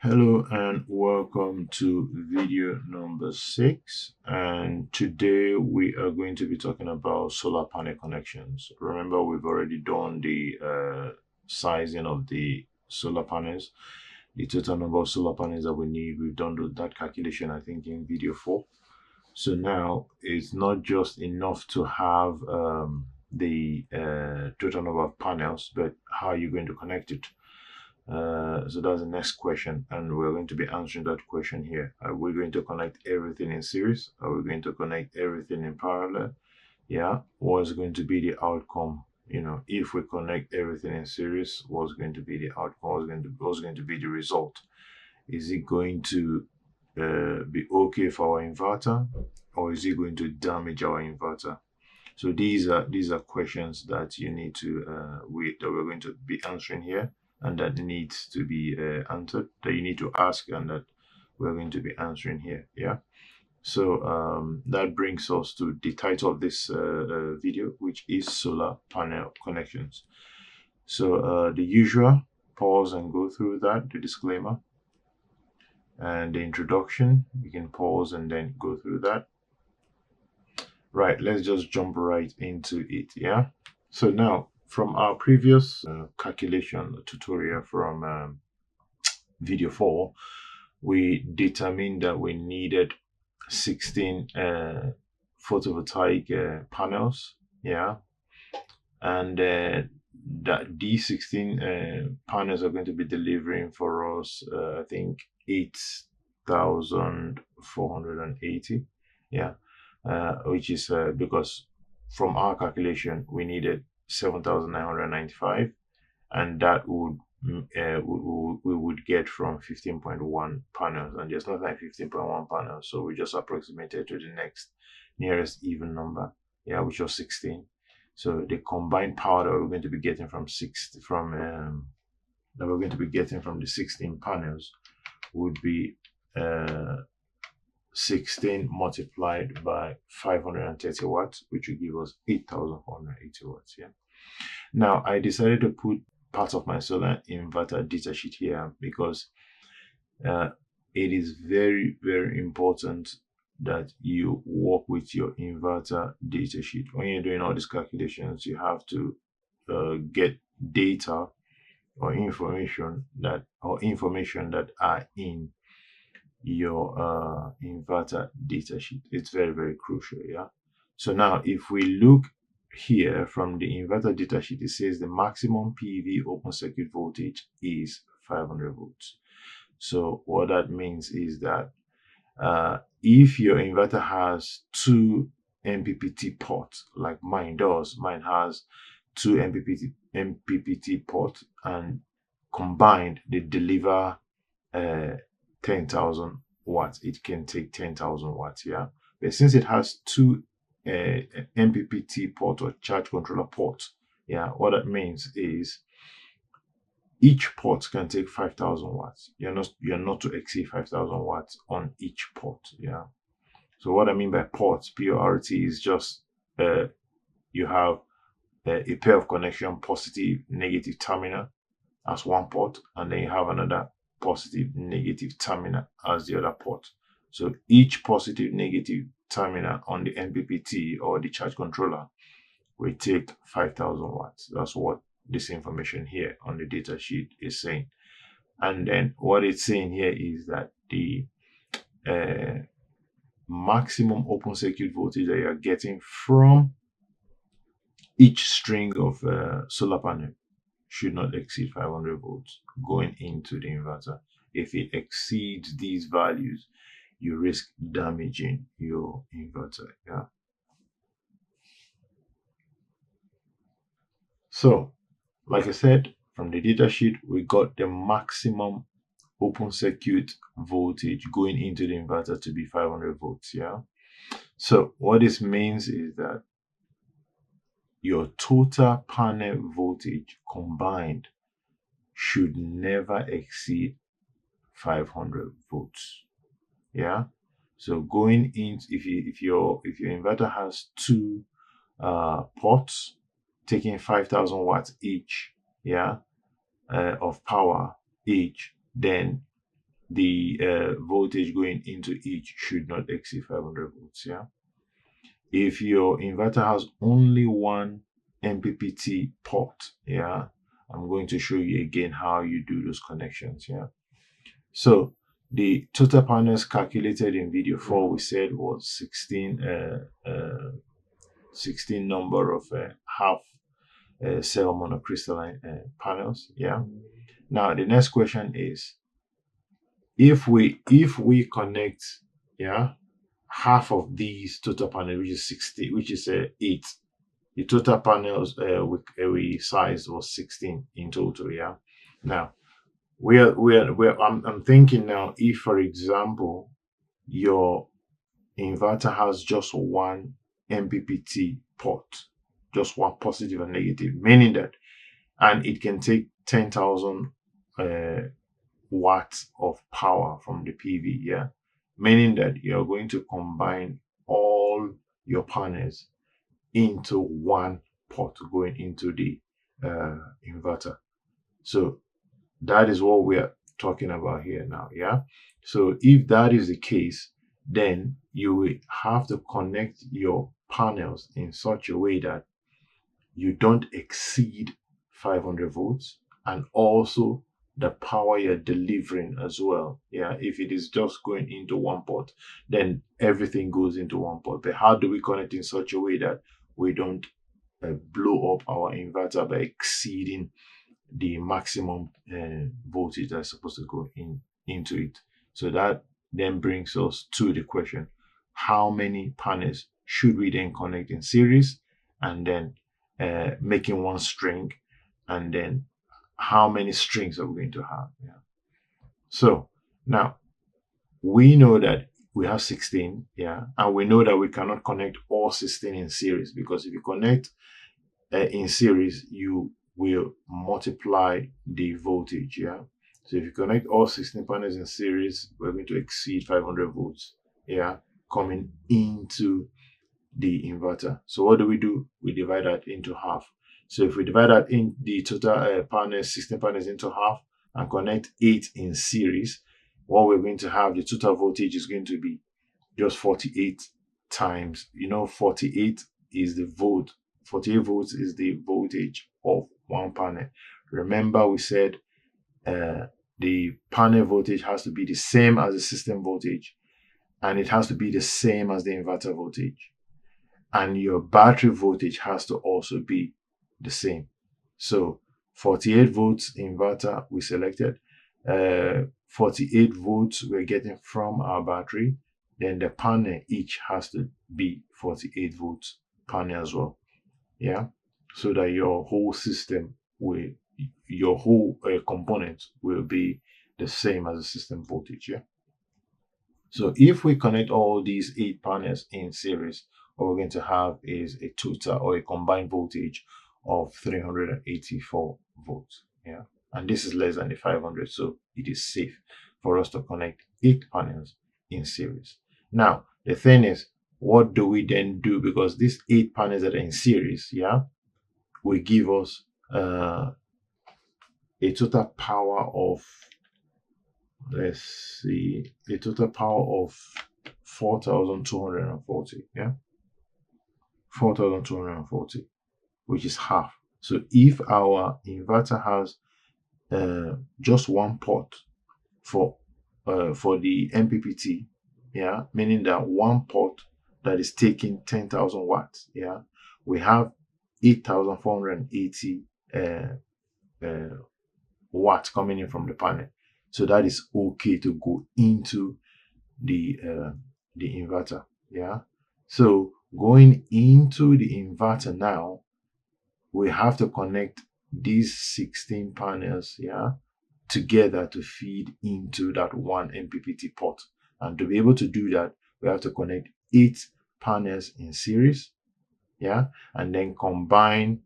Hello and welcome to video number 6, and today we are going to be talking about solar panel connections. Remember, we've already done the sizing of the solar panels, the total number of solar panels that we need. We've done that calculation, I think, in video 4. So now it's not just enough to have the total number of panels, but how are you going to connect it? So that's the next question, and we're going to be answering that question here. Are we going to connect everything in series? Are we going to connect everything in parallel? Yeah. What's going to be the outcome? If we connect everything in series, what's going to be the outcome? What's going to be the result? Is it going to be okay for our inverter, or is it going to damage our inverter? So these are questions that you need to that we're going to be answering here, and that needs to be answered, that you need to ask, and that we're going to be answering here. Yeah. So that brings us to the title of this video, which is solar panel connections. So the usual, pause and go through that, the disclaimer and the introduction. You can pause and then go through that. Right, let's just jump right into it. Yeah. So now, from our previous calculation tutorial from video 4, we determined that we needed 16 photovoltaic panels. Yeah. And that these 16 panels are going to be delivering for us, I think, 8,480. Yeah. Which is because from our calculation we needed 7,995, and that would we would get from 15.1 panels, and there's not like 15.1 panels, so we just approximated to the next nearest even number, yeah, which was 16. So the combined power that we're going to be getting from the 16 panels would be 16 multiplied by 530 watts, which will give us 8,480 watts. Yeah. Now I decided to put part of my solar inverter datasheet here because it is very, very important that you work with your inverter datasheet. When you're doing all these calculations, you have to get data or information that are in your inverter datasheet. It's very, very crucial. Yeah. So now if we look here from the inverter datasheet, it says the maximum PV open circuit voltage is 500 volts. So what that means is that if your inverter has 2 MPPT ports, like mine does, mine has 2 MPPT ports, and combined they deliver 10,000 watts. It can take 10,000 watts. Yeah. But since it has 2 MPPT port or charge controller port, yeah, what that means is each port can take 5,000 watts. You're not to exceed 5,000 watts on each port. Yeah. So what I mean by ports, PORT, is just you have a pair of connection, positive, negative terminal as one port, and then you have another positive, negative terminal as the other port. So each positive, negative terminal on the MPPT or the charge controller will take 5,000 watts. That's what this information here on the data sheet is saying. And then what it's saying here is that the maximum open circuit voltage that you're getting from each string of solar panel should not exceed 500 volts going into the inverter. If it exceeds these values, you risk damaging your inverter. Yeah. So, like I said, from the data sheet, we got the maximum open circuit voltage going into the inverter to be 500 volts. Yeah. So what this means is that your total panel voltage combined should never exceed 500 volts. Yeah. So going in, if your inverter has 2 ports taking 5,000 watts each, yeah, of power each, then the voltage going into each should not exceed 500 volts. Yeah. If your inverter has only one MPPT port, yeah, I'm going to show you again how you do those connections. Yeah. So the total panels calculated in video 4 we said was 16 number of half cell monocrystalline panels. Yeah. Now the next question is, if we connect, yeah, half of these total panels, which is 60, which is 8, the total panels we sized was 16 in total. Yeah. Now I'm thinking now, if for example your inverter has just one MPPT port, just one positive and negative, meaning that, and it can take 10,000 watts of power from the PV, yeah, meaning that you're going to combine all your panels into one port going into the inverter. So that is what we are talking about here now. Yeah. So if that is the case, then you will have to connect your panels in such a way that you don't exceed 500 volts, and also the power you're delivering as well. Yeah. If it is just going into one port, then everything goes into one port. But how do we connect in such a way that we don't blow up our inverter by exceeding the maximum voltage that's supposed to go into it? So that then brings us to the question, how many panels should we then connect in series, and then making one string, and then how many strings are we going to have? Yeah. So now we know that we have 16, yeah, and we know that we cannot connect all 16 in series, because if you connect in series, you will multiply the voltage. Yeah. So if you connect all 16 panels in series, we're going to exceed 500 volts. Yeah, coming into the inverter. So what do? We divide that into half. So if we divide that in the total panels, 16 panels, into half, and connect 8 in series, what we're going to have, the total voltage is going to be just 48 times, 48 is the volt. 48 volts is the voltage of one panel. Remember, we said the panel voltage has to be the same as the system voltage, and it has to be the same as the inverter voltage, and your battery voltage has to also be the same. So 48 volts inverter we selected, 48 volts we're getting from our battery, then the panel each has to be 48 volts panel as well. Yeah. So that your whole system will, your whole component will be the same as the system voltage. Yeah. So if we connect all these 8 panels in series, what we're going to have is a total, or a combined voltage of 384 volts. Yeah. And this is less than the 500, so it is safe for us to connect 8 panels in series. Now, the thing is, what do we then do? Because these 8 panels that are in series, yeah, will give us a total power of, let's see, a total power of 4,240. Yeah, 4,240, which is half. So if our inverter has just one port for the MPPT, yeah, meaning that one port that is taking 10,000 watts, yeah, we have 8,480 watts coming in from the panel. So that is okay to go into the inverter. Yeah. So going into the inverter now, we have to connect these 16 panels, yeah, together to feed into that one MPPT port. And to be able to do that, we have to connect 8 panels in series, yeah, and then combine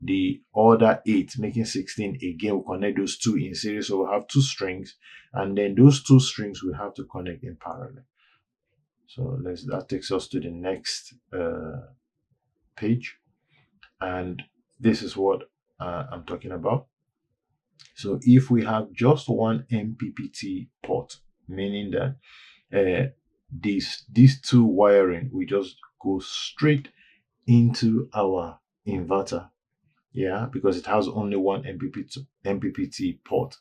the other 8, making 16. Again, we'll connect those 2 in series, so we'll have 2 strings, and then those 2 strings we have to connect in parallel. So that takes us to the next page, and this is what I'm talking about. So if we have just one MPPT port, meaning that these two wiring we just go straight into our inverter, yeah, because it has only one MPPT port.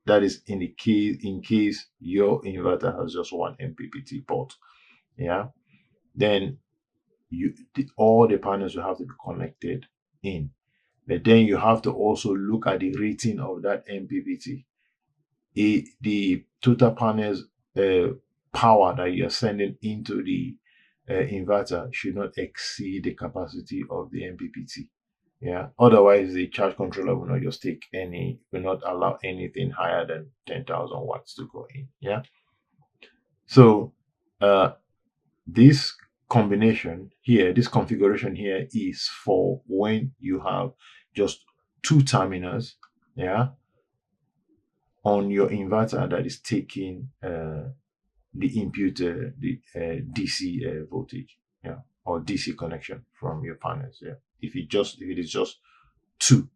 That is in case your inverter has just one MPPT port, yeah. Then all the panels will have to be connected in. But then you have to also look at the rating of that MPPT. The total panels power that you're sending into the inverter should not exceed the capacity of the MPPT. Yeah. Otherwise, the charge controller will not allow anything higher than 10,000 watts to go in. Yeah. So this combination here, this configuration here is for when you have just two terminals, yeah, on your inverter that is taking the input, the DC voltage, yeah, or DC connection from your panels, yeah. If it is just two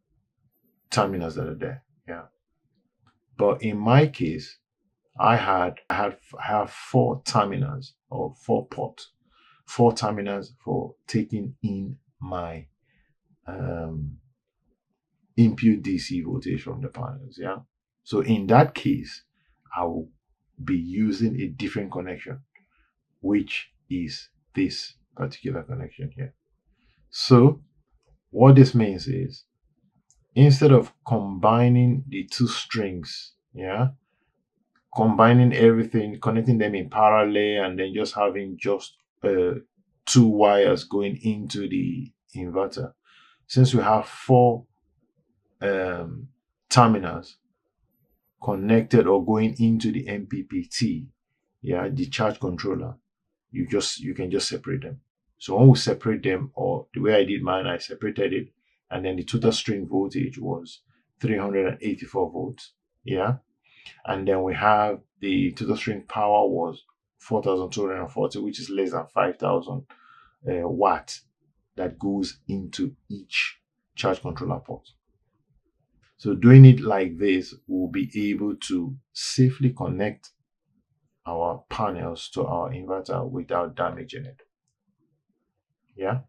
terminals that are there, yeah. But in my case, I have four terminals or four terminals for taking in my input DC voltage from the panels, yeah. So in that case, I will be using a different connection, which is this particular connection here. So what this means is, instead of combining the two strings, yeah, combining everything, connecting them in parallel, and then just having just two wires going into the inverter, since we have four terminals connected or going into the MPPT, yeah, the charge controller, you can just separate them. So when we separate them, or the way I did mine, I separated it, and then the total string voltage was 384 volts, yeah. And then we have the total string power was 4,240, which is less than 5,000 watts that goes into each charge controller port. So doing it like this, we'll be able to safely connect our panels to our inverter without damaging it. Yeah.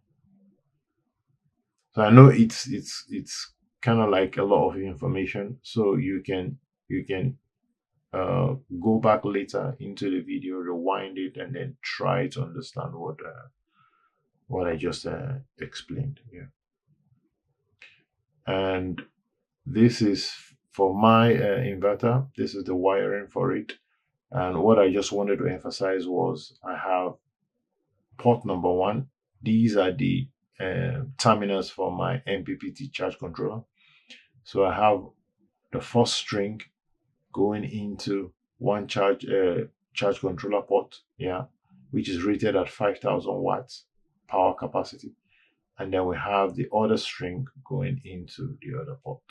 So I know it's kind of like a lot of information. So you can go back later into the video, rewind it, and then try to understand what I just explained. Yeah. And this is for my inverter. This is the wiring for it. And what I just wanted to emphasize was I have port number 1. These are the terminals for my MPPT charge controller. So I have the first string going into one charge controller port, yeah, which is rated at 5,000 watts power capacity. And then we have the other string going into the other port,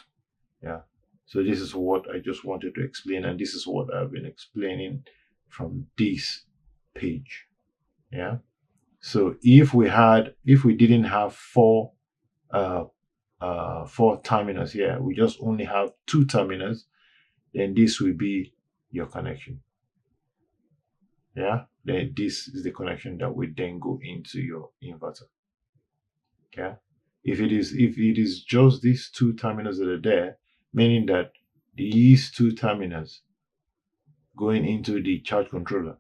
yeah. So this is what I just wanted to explain, and this is what I've been explaining from this page, yeah. So if we didn't have four terminals here, we just only have two terminals, then this will be your connection, yeah. Then this is the connection that will then go into your inverter, okay. If it is just these two terminals that are there, meaning that these two terminals going into the charge controller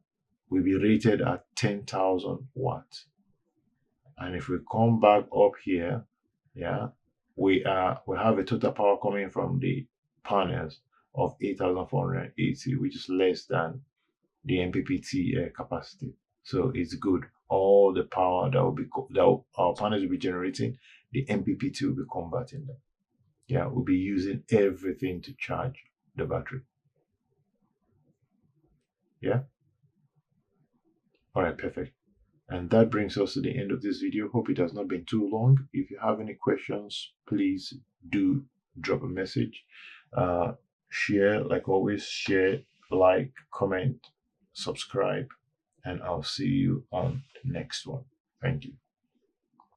will be rated at 10,000 watts. And if we come back up here, yeah, we have a total power coming from the panels of 8,480, which is less than the MPPT capacity. So it's good. All the power that our panels will be generating, the MPPT will be converting them. Yeah, we'll be using everything to charge the battery. Yeah. All right, perfect. And that brings us to the end of this video. Hope it has not been too long. If you have any questions, please do drop a message. Share, like always, share, like, comment, subscribe, and I'll see you on the next one. Thank you.